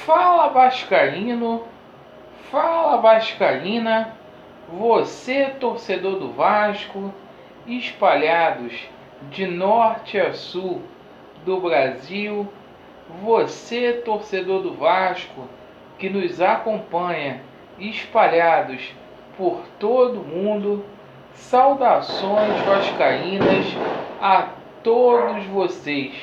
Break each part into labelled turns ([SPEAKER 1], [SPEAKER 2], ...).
[SPEAKER 1] Fala Vascaíno, fala Vascaína, você torcedor do Vasco, espalhados de norte a sul do Brasil, você torcedor do Vasco que nos acompanha, espalhados por todo o mundo, saudações vascaínas a todos vocês.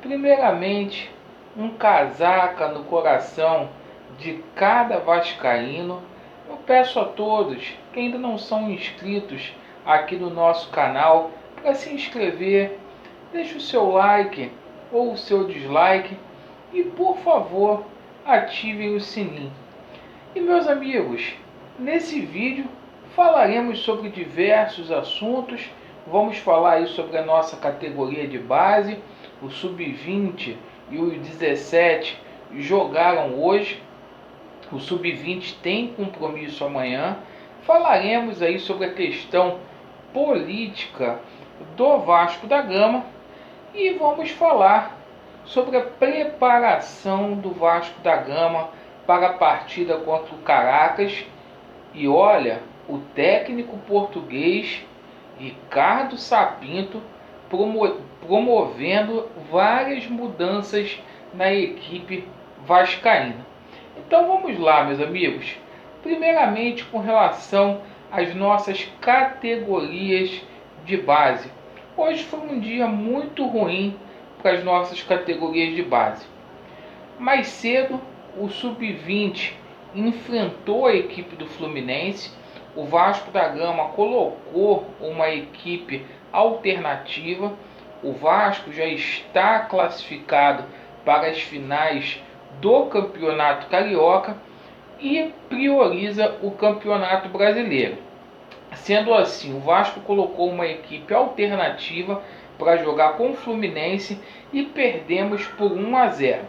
[SPEAKER 1] Primeiramente, um casaca no coração de cada vascaíno. Eu peço a todos que ainda não são inscritos aqui no nosso canal para se inscrever, deixe o seu like ou o seu dislike e, por favor, ativem o sininho. E, meus amigos, nesse vídeo falaremos sobre diversos assuntos. Vamos falar aí sobre a nossa categoria de base. O Sub-20 e o 17 jogaram hoje. O Sub-20 tem compromisso amanhã. Falaremos aí sobre a questão política do Vasco da Gama e vamos falar sobre a preparação do Vasco da Gama para a partida contra o Caracas. E olha, o técnico português Ricardo Sapinto promovendo várias mudanças na equipe vascaína. Então vamos lá, meus amigos. Primeiramente, com relação às nossas categorias de base. Hoje foi um dia muito ruim para as nossas categorias de base. Mais cedo, o Sub-20 enfrentou a equipe do Fluminense. O Vasco da Gama colocou uma equipe alternativa. O Vasco já está classificado para as finais do Campeonato Carioca e prioriza o Campeonato Brasileiro. Sendo assim, o Vasco colocou uma equipe alternativa para jogar com o Fluminense e perdemos por 1-0.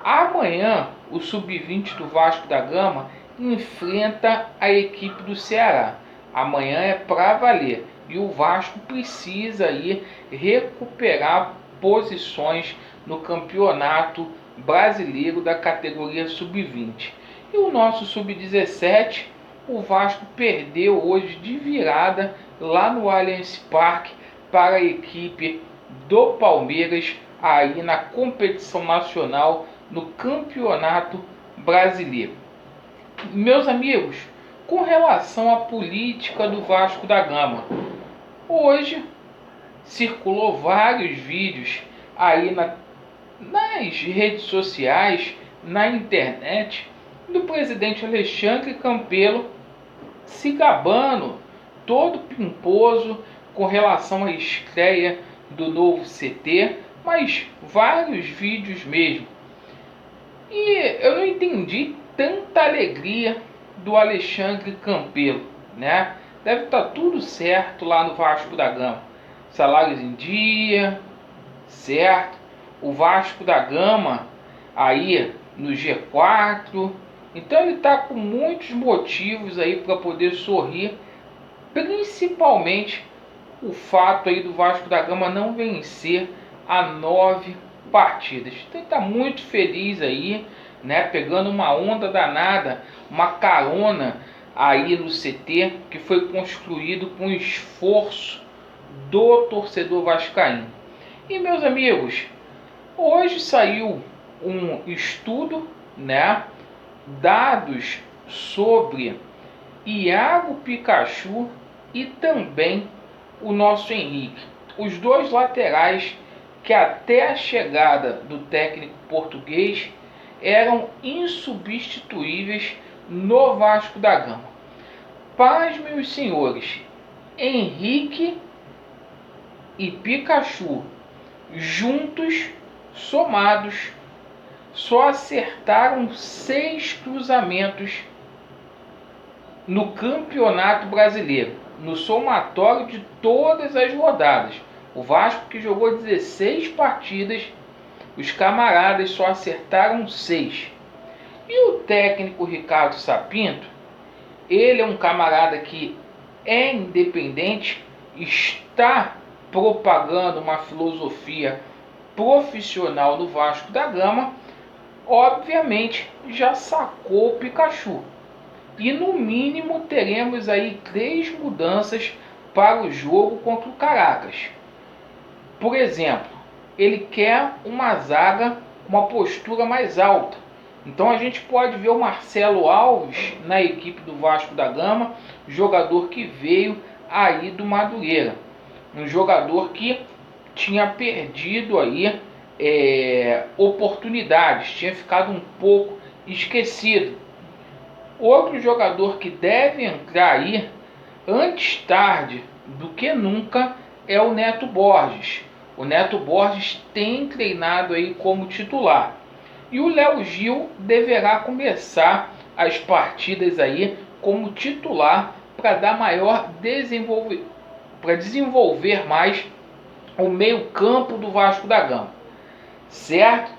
[SPEAKER 1] Amanhã, o Sub-20 do Vasco da Gama enfrenta a equipe do Ceará. Amanhã é para valer e o Vasco precisa aí recuperar posições no Campeonato Brasileiro da categoria Sub-20. E o nosso Sub-17, o Vasco perdeu hoje de virada lá no Allianz Parque para a equipe do Palmeiras aí na competição nacional no Campeonato Brasileiro. Meus amigos, com relação à política do Vasco da Gama, hoje circulou vários vídeos aí nas redes sociais, na internet, do presidente Alexandre Campelo se gabando, todo pimposo, com relação à estreia do novo CT, mas vários vídeos mesmo. E eu não entendi tanta alegria do Alexandre Campelo, né? Deve estar tudo certo lá no Vasco da Gama. Salários em dia, certo? O Vasco da Gama aí no G4. Então ele está com muitos motivos aí para poder sorrir, principalmente o fato aí do Vasco da Gama não vencer a 9 partidas. Então ele está muito feliz aí, né? Pegando uma onda danada, uma carona aí no CT que foi construído com esforço do torcedor vascaíno. E meus amigos, hoje saiu um estudo, né? Dados sobre Iago Pikachu e também o nosso Henrique. Os dois laterais que até a chegada do técnico português eram insubstituíveis no Vasco da Gama. Pasmem os senhores, Henrique e Pikachu juntos, somados, só acertaram 6 cruzamentos no Campeonato Brasileiro, no somatório de todas as rodadas. O Vasco, que jogou 16 partidas, os camaradas só acertaram 6. E o técnico Ricardo Sapinto, ele é um camarada que é independente, está propagando uma filosofia profissional do Vasco da Gama, obviamente já sacou o Pikachu. E no mínimo teremos aí 3 mudanças para o jogo contra o Caracas. Por exemplo, ele quer uma zaga, uma postura mais alta. Então a gente pode ver o Marcelo Alves na equipe do Vasco da Gama, jogador que veio aí do Madureira. Um jogador que tinha perdido aí oportunidades, tinha ficado um pouco esquecido. Outro jogador que deve entrar aí, antes tarde do que nunca, é o Neto Borges. O Neto Borges tem treinado aí como titular. E o Léo Gil deverá começar as partidas aí como titular para dar maior para desenvolver mais o meio-campo do Vasco da Gama. Certo?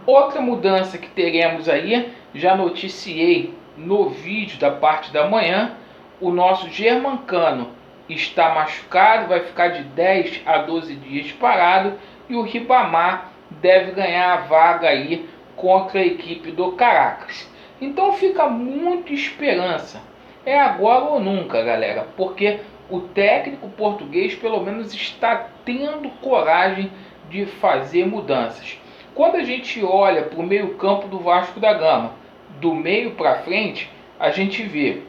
[SPEAKER 1] Outra mudança que teremos aí, já noticiei no vídeo da parte da manhã, o nosso Germancano está machucado, vai ficar de 10 a 12 dias parado, e o Ribamar deve ganhar a vaga aí contra a equipe do Caracas. Então fica muita esperança. É agora ou nunca, galera, porque o técnico português pelo menos está tendo coragem de fazer mudanças. Quando a gente olha para o meio-campo do Vasco da Gama, do meio para frente, a gente vê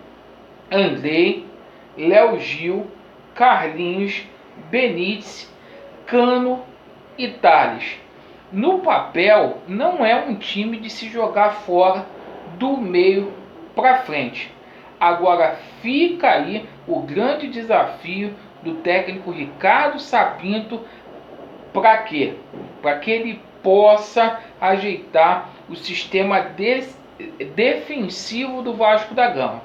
[SPEAKER 1] Andrei, Léo Gil, Carlinhos, Benítez, Cano e Tales. No papel, não é um time de se jogar fora do meio para frente. Agora fica aí o grande desafio do técnico Ricardo Sapinto. Para quê? Para que ele possa ajeitar o sistema defensivo do Vasco da Gama,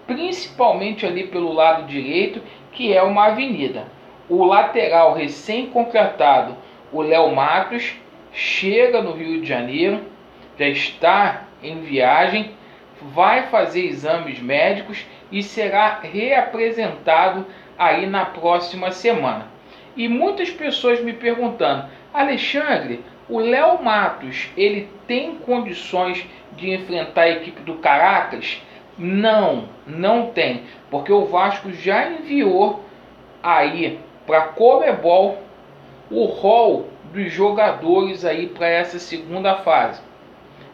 [SPEAKER 1] principalmente ali pelo lado direito, que é uma avenida. O lateral recém-contratado, o Léo Matos, chega no Rio de Janeiro, já está em viagem, vai fazer exames médicos e será reapresentado aí na próxima semana. E muitas pessoas me perguntando: Alexandre, o Léo Matos, ele tem condições de enfrentar a equipe do Caracas? Não, não tem, porque o Vasco já enviou aí para a Conmebol o rol dos jogadores aí para essa segunda fase.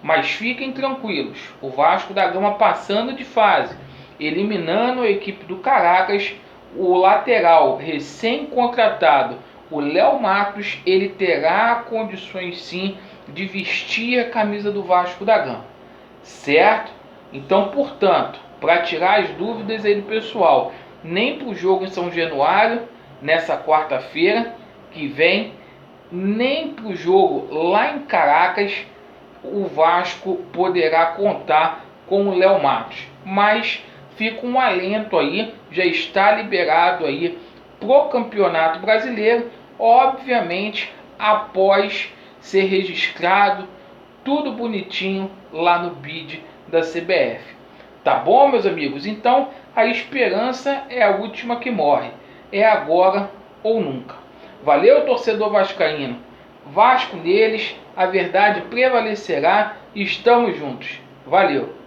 [SPEAKER 1] Mas fiquem tranquilos, o Vasco da Gama passando de fase, eliminando a equipe do Caracas, o lateral recém-contratado, o Léo Matos, ele terá condições sim de vestir a camisa do Vasco da Gama, certo? Então, portanto, para tirar as dúvidas aí do pessoal, nem para o jogo em São Januário, nessa quarta-feira que vem, nem para o jogo lá em Caracas, o Vasco poderá contar com o Léo Matos. Mas fica um alento aí, já está liberado aí pro Campeonato Brasileiro, obviamente após ser registrado tudo bonitinho lá no BID da CBF. Tá bom, meus amigos? Então a esperança é a última que morre. É agora ou nunca. Valeu, torcedor vascaíno. Vasco neles, a verdade prevalecerá e estamos juntos. Valeu!